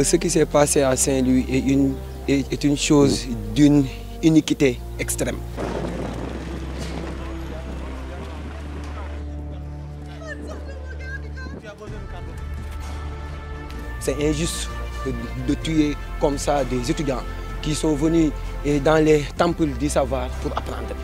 Ce qui s'est passé à Saint-Louis est une chose d'une iniquité extrême. C'est injuste de tuer comme ça des étudiants qui sont venus dans les temples du savoir pour apprendre.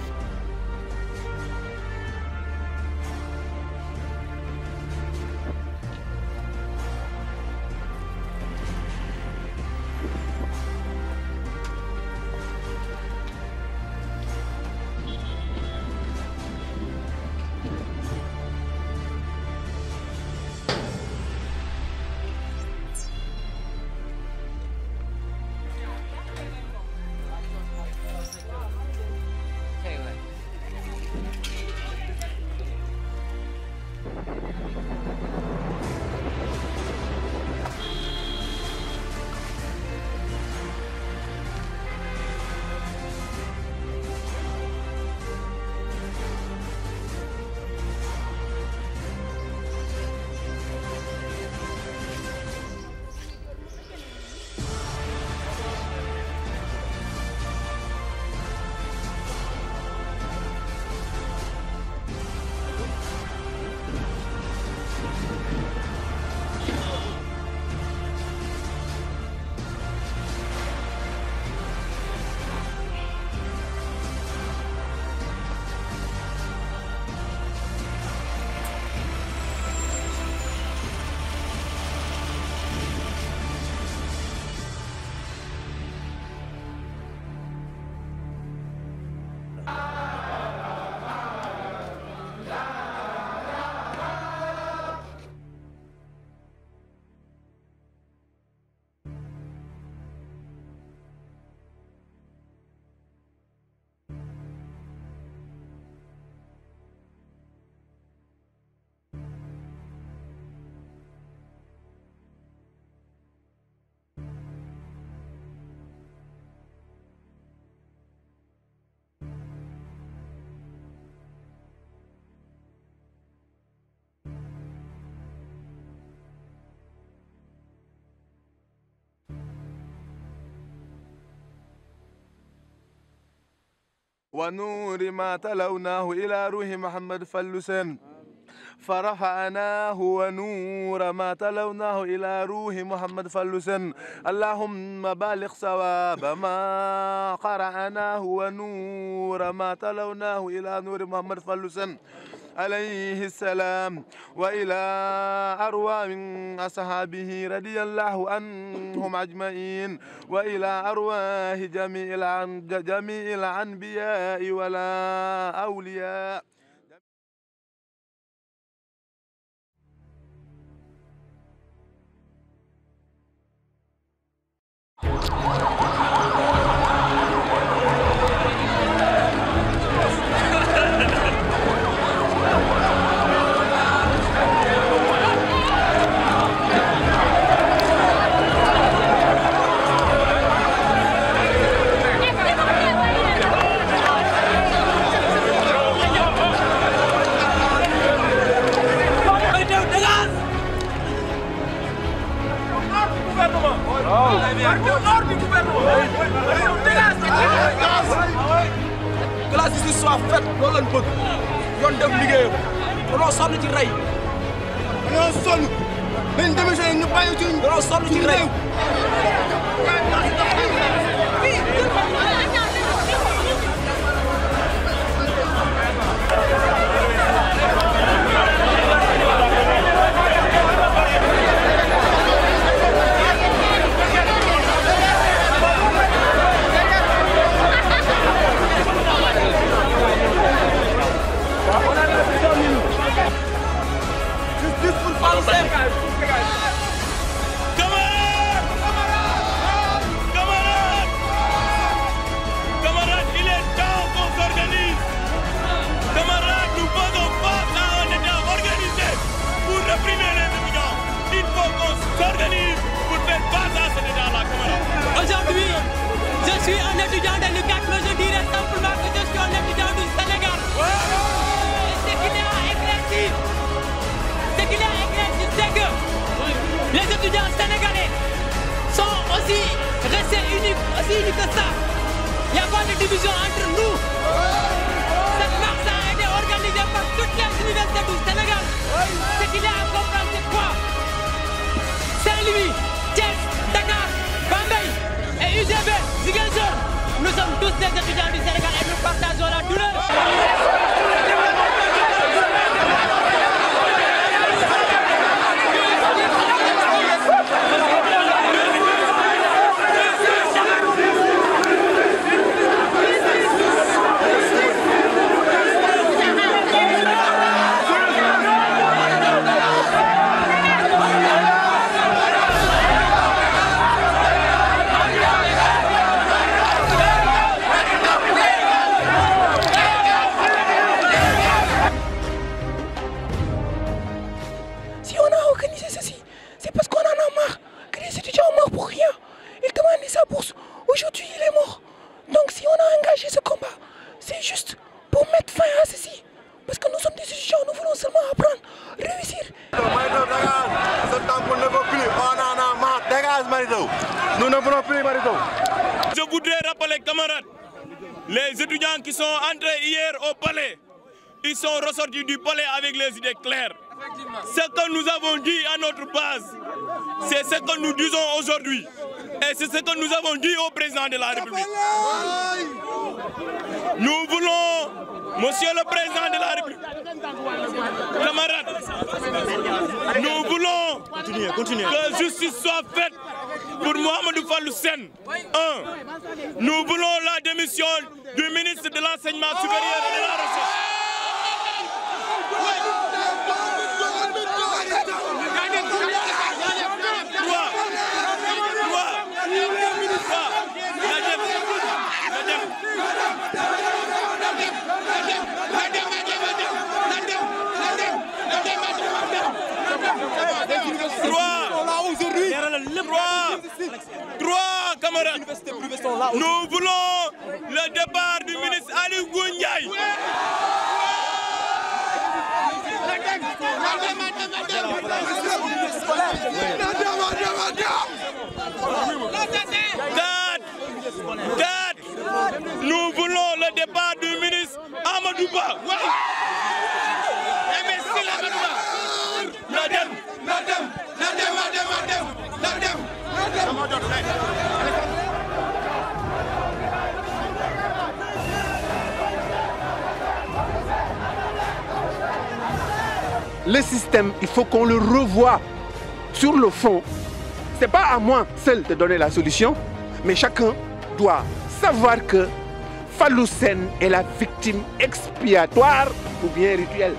ونور ما تلوناه إلى روح محمد فلسن فرفعناه ونور ما تلوناه إلى روح محمد فلسن اللهم بالغ ثواب ما قرأناه ونور ما تلوناه إلى نور محمد فلسن عليه السلام وإلى أرواح من أصحابه رضي الله عنهم أجمعين وإلى أرواح جميع الأنبياء ولا أولياء. Que la justice soit faite loolu lañ bëgg yoon def liggéeyam dañoo sonn ci rey dañoo sonn dañ démissionné ñu bàyyi ci dañoo sonn ci rey aussi que ça. Il n'y a pas de division entre nous. Cette marche a été organisée par toutes les universités du Sénégal. Ce qu'il y a à comprendre, c'est quoi? Saint-Louis, Thiès, Dakar, Bambey et UGB, Ziguinchor. Nous sommes tous des étudiants du Sénégal et nous partageons la douleur. Je voudrais rappeler, camarades, les étudiants qui sont entrés hier au palais, ils sont ressortis du palais avec les idées claires. Ce que nous avons dit à notre base, c'est ce que nous disons aujourd'hui. Et c'est ce que nous avons dit au président de la République. Nous voulons, monsieur le président de la République, camarades, nous voulons que justice soit faite pour Mohamedou Fallou Sène. Nous voulons la démission du ministre de l'Enseignement supérieur et de la Recherche. Trois camarades. Nous voulons le départ du ministre Ali Ndiaye. Nous voulons le départ du ministre Amadou Ba. Le système, il faut qu'on le revoie sur le fond. Ce n'est pas à moi seul de donner la solution, mais chacun doit savoir que Fallou Sène est la victime expiatoire ou bien rituelle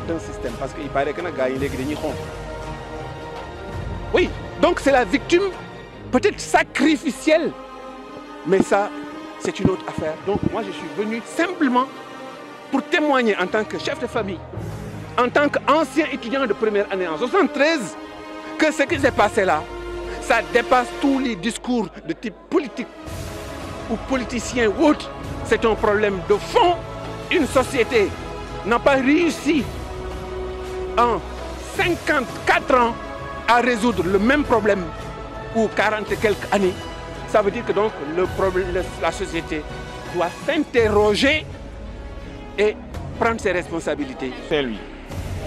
d'un système. Parce qu'il paraît que oui, donc c'est la victime peut-être sacrificielle. Mais ça, c'est une autre affaire. Donc moi, je suis venu simplement pour témoigner en tant que chef de famille, en tant qu'ancien étudiant de première année en 73, que ce qui s'est passé là, ça dépasse tous les discours de type politique ou politicien ou autre. C'est un problème de fond. Une société n'a pas réussi en 54 ans à résoudre le même problème ou 40 et quelques années. Ça veut dire que donc la société doit s'interroger et prendre ses responsabilités. Saint-Louis.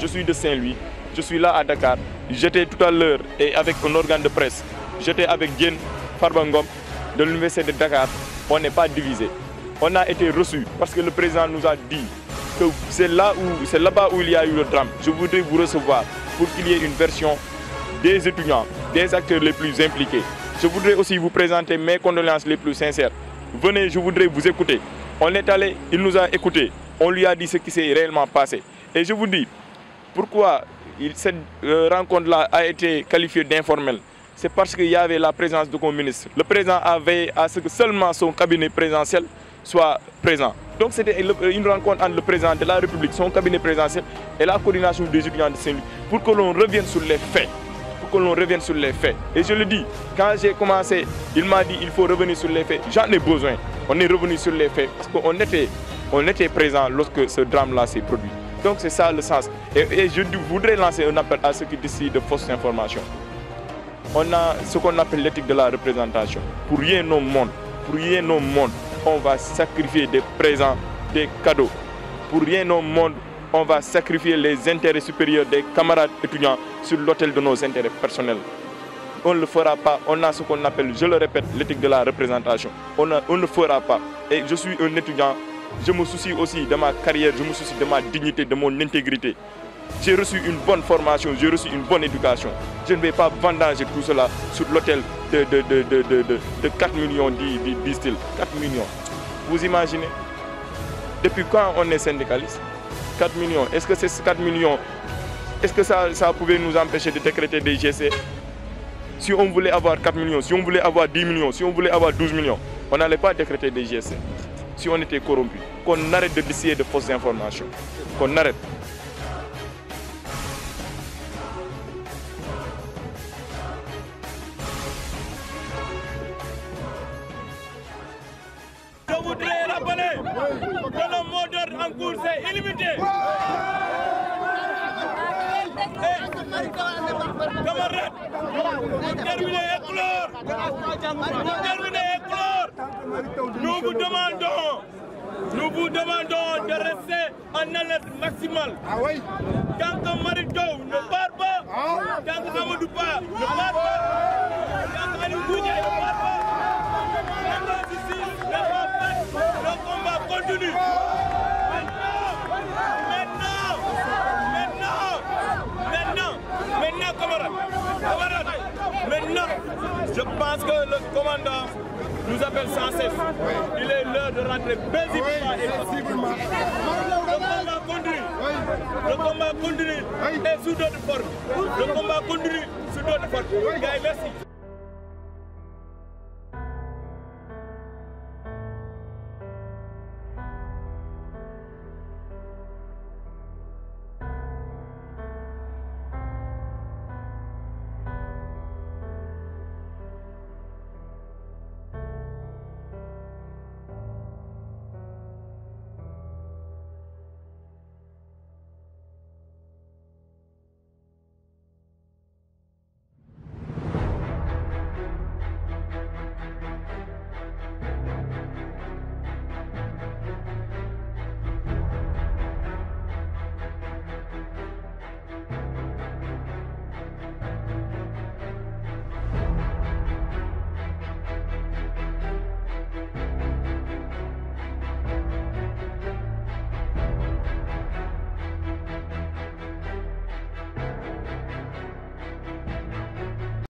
Je suis de Saint-Louis. Je suis là à Dakar. J'étais tout à l'heure et avec un organe de presse. J'étais avec Diène Farbangom de l'université de Dakar. On n'est pas divisé. On a été reçus parce que le président nous a dit que c'est là-bas où il y a eu le drame. Je voudrais vous recevoir pour qu'il y ait une version des étudiants, des acteurs les plus impliqués. Je voudrais aussi vous présenter mes condoléances les plus sincères. Venez, je voudrais vous écouter. On est allé, il nous a écoutés. On lui a dit ce qui s'est réellement passé. Et je vous dis, pourquoi cette rencontre-là a été qualifiée d'informelle? C'est parce qu'il y avait la présence de mon ministre. Le président a veillé à ce que seulement son cabinet présidentiel soit présent. Donc c'était une rencontre entre le président de la République, son cabinet présidentiel et la coordination des étudiants de Saint-Louis pour que l'on revienne sur les faits. Pour que l'on revienne sur les faits. Et je le dis, quand j'ai commencé, il m'a dit il faut revenir sur les faits. J'en ai besoin. On est revenu sur les faits parce qu'on était présent lorsque ce drame-là s'est produit. Donc c'est ça le sens. Et je voudrais lancer un appel à ceux qui décident de fausses informations. on a ce qu'on appelle l'éthique de la représentation. Pour rien au monde, on va sacrifier des présents, des cadeaux. Pour rien au monde, on va sacrifier les intérêts supérieurs des camarades étudiants sur l'autel de nos intérêts personnels. On ne le fera pas. On a ce qu'on appelle, je le répète, l'éthique de la représentation. On ne le fera pas. Et je suis un étudiant, je me soucie aussi de ma carrière, je me soucie de ma dignité, de mon intégrité. J'ai reçu une bonne formation, j'ai reçu une bonne éducation. Je ne vais pas vendanger tout cela sur l'autel de 4 millions, disent-ils. 4 millions. Vous imaginez? Depuis quand on est syndicaliste? 4 millions. Est-ce que ces 4 millions, est-ce que ça pouvait nous empêcher de décréter des GC? Si on voulait avoir 4 millions, si on voulait avoir 10 millions, si on voulait avoir 12 millions, on n'allait pas décréter des GC. Si on était corrompu, qu'on arrête de distiller de fausses informations. Qu'on arrête. Je voudrais rappeler que le mot d'ordre en cours c'est illimité. Camarades, pour terminer et clore, nous vous demandons de rester en alerte maximale. Tant que Marito ne part pas, tant que Amadou Ba ne part pas, tant que Ali Goudia ne part pas, tant que la justice ne part pas, le combat continue. Maintenant, camarades, maintenant, je pense que le commandant nous appelle sans cesse. Il est l'heure de rentrer paisiblement et possiblement. Le combat continue et sous d'autres formes. Le combat continue sous d'autres formes. Merci.